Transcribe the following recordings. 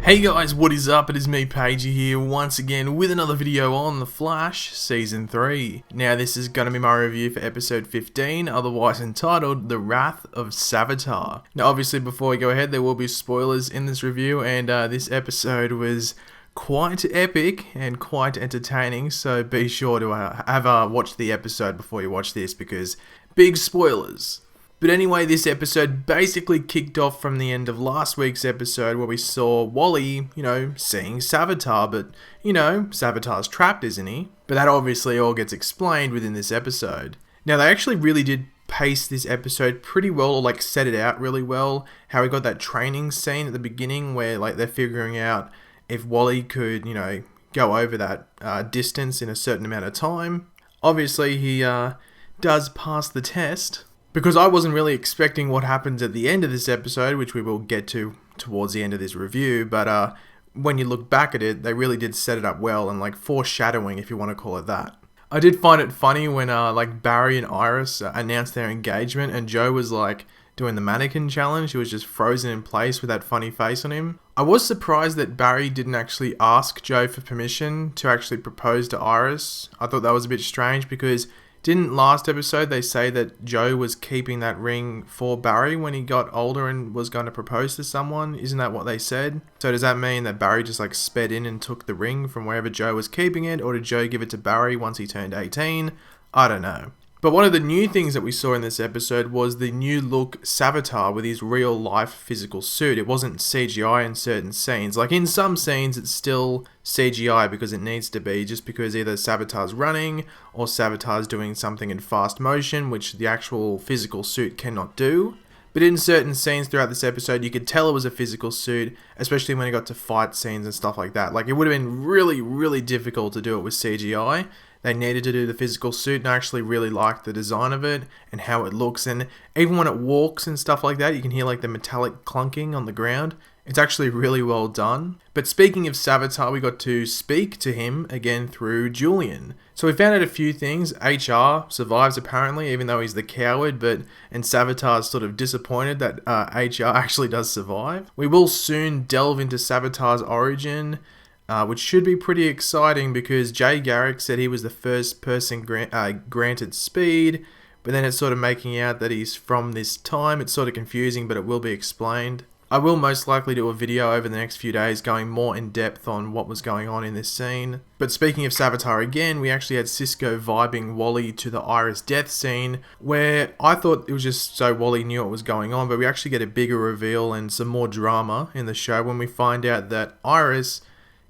Hey guys, what is up? It is me, Pagey, here once again with another video on The Flash Season 3. Now this is going to be my review for episode 15, otherwise entitled The Wrath of Savitar. Now obviously before we go ahead, there will be spoilers in this review, and this episode was quite epic and quite entertaining, so be sure to have watched the episode before you watch this, because big spoilers. But anyway, this episode basically kicked off from the end of last week's episode where we saw Wally, seeing Savitar, but, Savitar's trapped, isn't he? But that obviously all gets explained within this episode. Now, they actually really did pace this episode pretty well, or set it out really well. How we got that training scene at the beginning where, they're figuring out if Wally could, go over that distance in a certain amount of time. Obviously, he does pass the test. Because I wasn't really expecting what happens at the end of this episode, which we will get to towards the end of this review, but when you look back at it, they really did set it up well, and foreshadowing, if you want to call it that. I did find it funny when Barry and Iris announced their engagement, and Joe was doing the mannequin challenge. He was just frozen in place with that funny face on him. I was surprised that Barry didn't actually ask Joe for permission to actually propose to Iris. I thought that was a bit strange because didn't last episode they say that Joe was keeping that ring for Barry when he got older and was going to propose to someone? Isn't that what they said? So does that mean that Barry just sped in and took the ring from wherever Joe was keeping it, or did Joe give it to Barry once he turned 18? I don't know. But one of the new things that we saw in this episode was the new look Savitar with his real life physical suit. It wasn't CGI in certain scenes. In some scenes it's still CGI because it needs to be, just because either Savitar's running or Savitar's doing something in fast motion, which the actual physical suit cannot do. But in certain scenes throughout this episode, you could tell it was a physical suit, especially when it got to fight scenes and stuff like that. It would have been really, really difficult to do it with CGI. They needed to do the physical suit, and I actually really liked the design of it and how it looks. And even when it walks and stuff like that, you can hear the metallic clunking on the ground. It's actually really well done. But speaking of Savitar, we got to speak to him again through Julian. So we found out a few things. HR survives apparently, even though he's the coward, and Savitar's sort of disappointed that HR actually does survive. We will soon delve into Savitar's origin, which should be pretty exciting because Jay Garrick said he was the first person granted speed, but then it's sort of making out that he's from this time. It's sort of confusing, but it will be explained. I will most likely do a video over the next few days going more in depth on what was going on in this scene. But speaking of Savitar again, we actually had Cisco vibing Wally to the Iris death scene, where I thought it was just so Wally knew what was going on, but we actually get a bigger reveal and some more drama in the show when we find out that Iris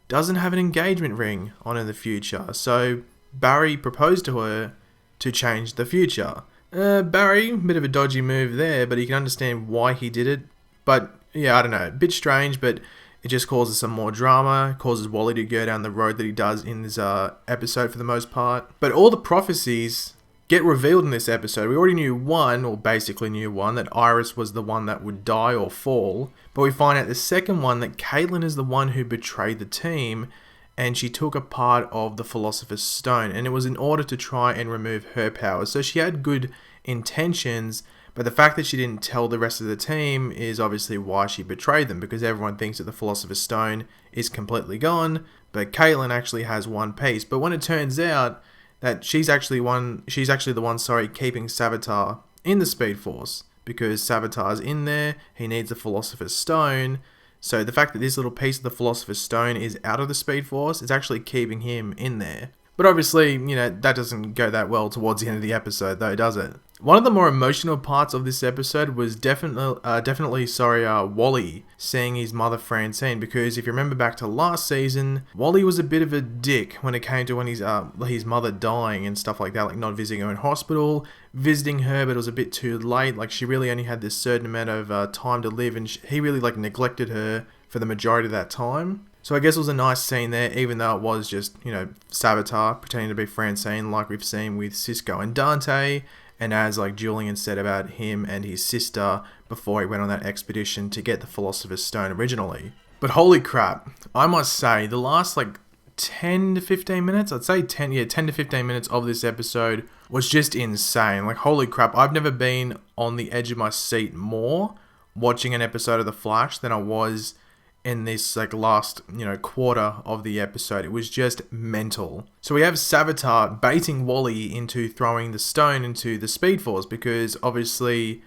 doesn't have an engagement ring on in the future. So Barry proposed to her to change the future. Barry, bit of a dodgy move there, but you can understand why he did it. But yeah, I don't know, a bit strange, but it just causes some more drama, causes Wally to go down the road that he does in this episode for the most part. But all the prophecies get revealed in this episode. We already knew one, or basically knew one, that Iris was the one that would die or fall. But we find out the second one that Caitlin is the one who betrayed the team, and she took a part of the Philosopher's Stone, and it was in order to try and remove her powers. So she had good intentions, but the fact that she didn't tell the rest of the team is obviously why she betrayed them, because everyone thinks that the Philosopher's Stone is completely gone, but Caitlin actually has one piece. But when it turns out that she's actually the one keeping Savitar in the Speed Force, because Savitar's in there, he needs the Philosopher's Stone. So the fact that this little piece of the Philosopher's Stone is out of the Speed Force is actually keeping him in there. But obviously, that doesn't go that well towards the end of the episode, though, does it? One of the more emotional parts of this episode was definitely Wally seeing his mother Francine, because if you remember back to last season, Wally was a bit of a dick when it came to when his mother dying and stuff like that, not visiting her in hospital, visiting her, but it was a bit too late. She really only had this certain amount of time to live, and he really neglected her for the majority of that time. So I guess it was a nice scene there, even though it was just, Savitar pretending to be Francine, like we've seen with Cisco and Dante, and as Julian said about him and his sister before he went on that expedition to get the Philosopher's Stone originally. But holy crap, I must say, the last 10 to 15 minutes, I'd say 10 to 15 minutes of this episode was just insane. Holy crap, I've never been on the edge of my seat more watching an episode of The Flash than I was in this like last quarter of the episode. It was just mental. So we have Savitar baiting Wally into throwing the stone into the Speed Force, because obviously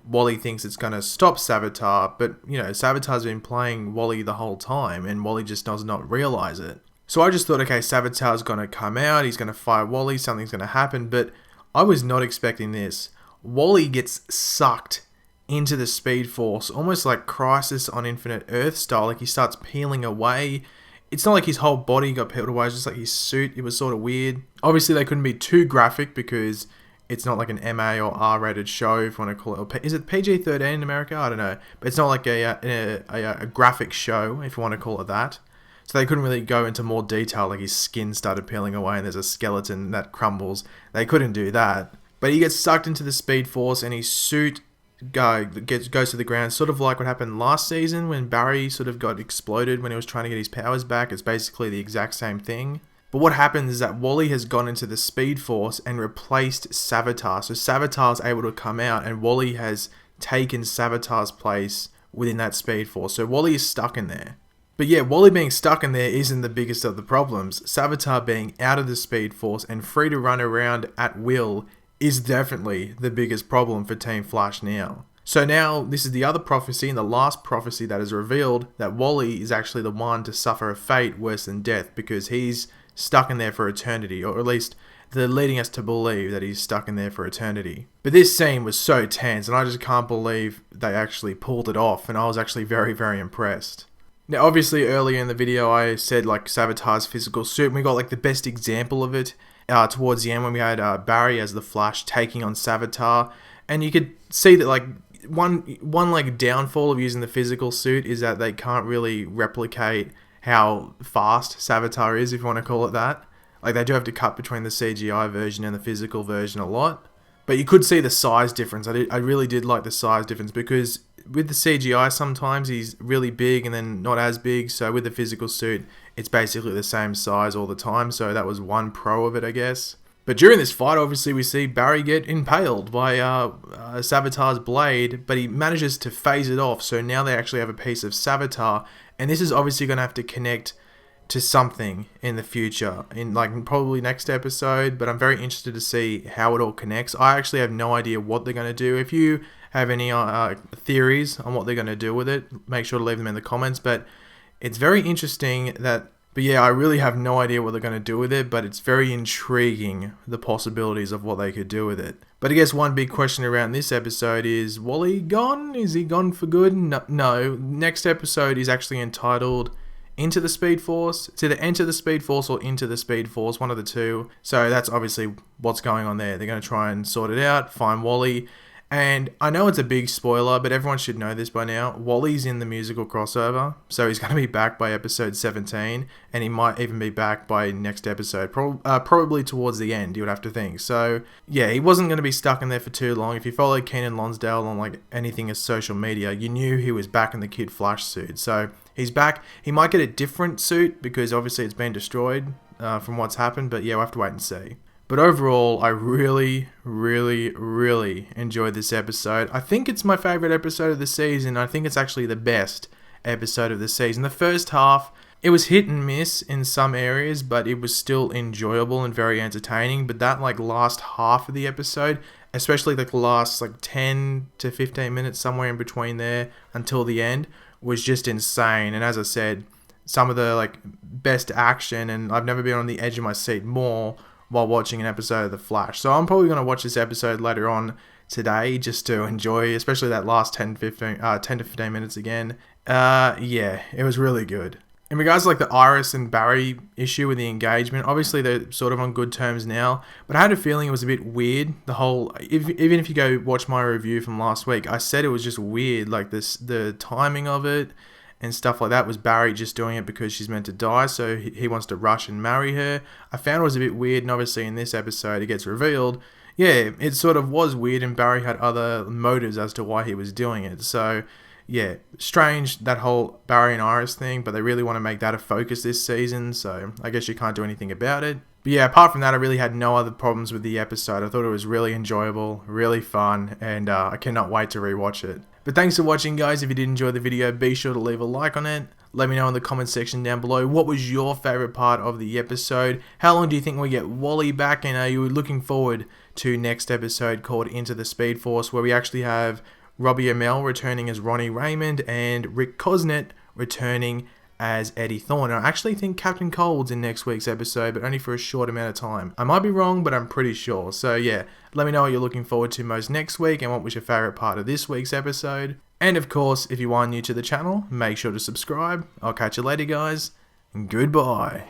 Wally thinks it's going to stop Savitar, but Savitar's been playing Wally the whole time and Wally just does not realize it. So I just thought, okay, Savitar's going to come out, he's going to fight Wally, something's going to happen, but I was not expecting this. Wally gets sucked into the Speed Force, almost like Crisis on Infinite Earth style. Like he starts peeling away. It's not like his whole body got peeled away, it's just like his suit. It was sort of weird. Obviously they couldn't be too graphic because it's not like an MA or R-rated show, if you want to call it. Or is it PG-13 in America? I don't know. But it's not like a graphic show, if you want to call it that. So they couldn't really go into more detail, like his skin started peeling away and there's a skeleton that crumbles. They couldn't do that. But he gets sucked into the Speed Force and his suit goes to the ground, sort of like what happened last season when Barry sort of got exploded when he was trying to get his powers back. It's basically the exact same thing. But what happens is that Wally has gone into the Speed Force and replaced Savitar. So Savitar's able to come out and Wally has taken Savitar's place within that Speed Force. So Wally is stuck in there. But yeah, Wally being stuck in there isn't the biggest of the problems. Savitar being out of the Speed Force and free to run around at will is definitely the biggest problem for Team Flash now. So now this is the other prophecy, and the last prophecy that is revealed, that Wally is actually the one to suffer a fate worse than death, because he's stuck in there for eternity, or at least they're leading us to believe that he's stuck in there for eternity. But this scene was so tense, and I just can't believe they actually pulled it off, and I was actually very, very impressed. Now obviously earlier in the video I said like Savitar's physical suit, and we got like the best example of it towards the end when we had Barry as the Flash taking on Savitar, and you could see that like one like downfall of using the physical suit is that they can't really replicate how fast Savitar is, if you want to call it that. Like they do have to cut between the CGI version and the physical version a lot, but you could see the size difference. I really did like the size difference, because with the CGI sometimes he's really big and then not as big, so with the physical suit it's basically the same size all the time, so that was one pro of it, I guess. But during this fight, obviously we see Barry get impaled by Savitar's blade, but he manages to phase it off, so now they actually have a piece of Savitar, and this is obviously going to have to connect to something in the future, in like probably next episode, but I'm very interested to see how it all connects. I actually have no idea what they're going to do. If you have any theories on what they're going to do with it, make sure to leave them in the comments, but it's very interesting that, but yeah, I really have no idea what they're going to do with it, but it's very intriguing, the possibilities of what they could do with it. But I guess one big question around this episode is Wally gone? Is he gone for good? No. Next episode is actually entitled Into the Speed Force. It's either Enter the Speed Force or Into the Speed Force, one of the two. So that's obviously what's going on there. They're going to try and sort it out, find Wally. And I know it's a big spoiler, but everyone should know this by now. Wally's in the musical crossover, so he's going to be back by episode 17, and he might even be back by next episode, probably towards the end, you would have to think. So yeah, he wasn't going to be stuck in there for too long. If you followed Keenan Lonsdale on like anything as social media, you knew he was back in the Kid Flash suit. So he's back. He might get a different suit because obviously it's been destroyed from what's happened, but yeah, we'll have to wait and see. But overall, I really, really, really enjoyed this episode. I think it's my favourite episode of the season. I think it's actually the best episode of the season. The first half, it was hit and miss in some areas, but it was still enjoyable and very entertaining. But that like last half of the episode, especially like the last like 10 to 15 minutes, somewhere in between there until the end, was just insane. And as I said, some of the like best action, and I've never been on the edge of my seat more while watching an episode of The Flash. So I'm probably going to watch this episode later on today just to enjoy, especially that last 10 to 15 minutes again. Yeah, it was really good. In regards to like the Iris and Barry issue with the engagement, obviously they're sort of on good terms now, but I had a feeling it was a bit weird. The whole, even if you go watch my review from last week, I said it was just weird, like the timing of it and stuff like that. Was Barry just doing it because she's meant to die, so he wants to rush and marry her? I found it was a bit weird, and obviously in this episode it gets revealed, yeah, it sort of was weird, and Barry had other motives as to why he was doing it. So yeah, strange, that whole Barry and Iris thing, but they really want to make that a focus this season, so I guess you can't do anything about it. But yeah, apart from that, I really had no other problems with the episode. I thought it was really enjoyable, really fun, and I cannot wait to rewatch it. But thanks for watching, guys. If you did enjoy the video, be sure to leave a like on it. Let me know in the comment section down below, what was your favourite part of the episode? How long do you think we get Wally back? And are you looking forward to next episode called Into the Speed Force, where we actually have Robbie Amell returning as Ronnie Raymond and Rick Cosnett returning as Eddie Thorne. I actually think Captain Cold's in next week's episode, but only for a short amount of time. I might be wrong, but I'm pretty sure. So yeah, let me know what you're looking forward to most next week and what was your favourite part of this week's episode. And of course, if you are new to the channel, make sure to subscribe. I'll catch you later, guys, and goodbye.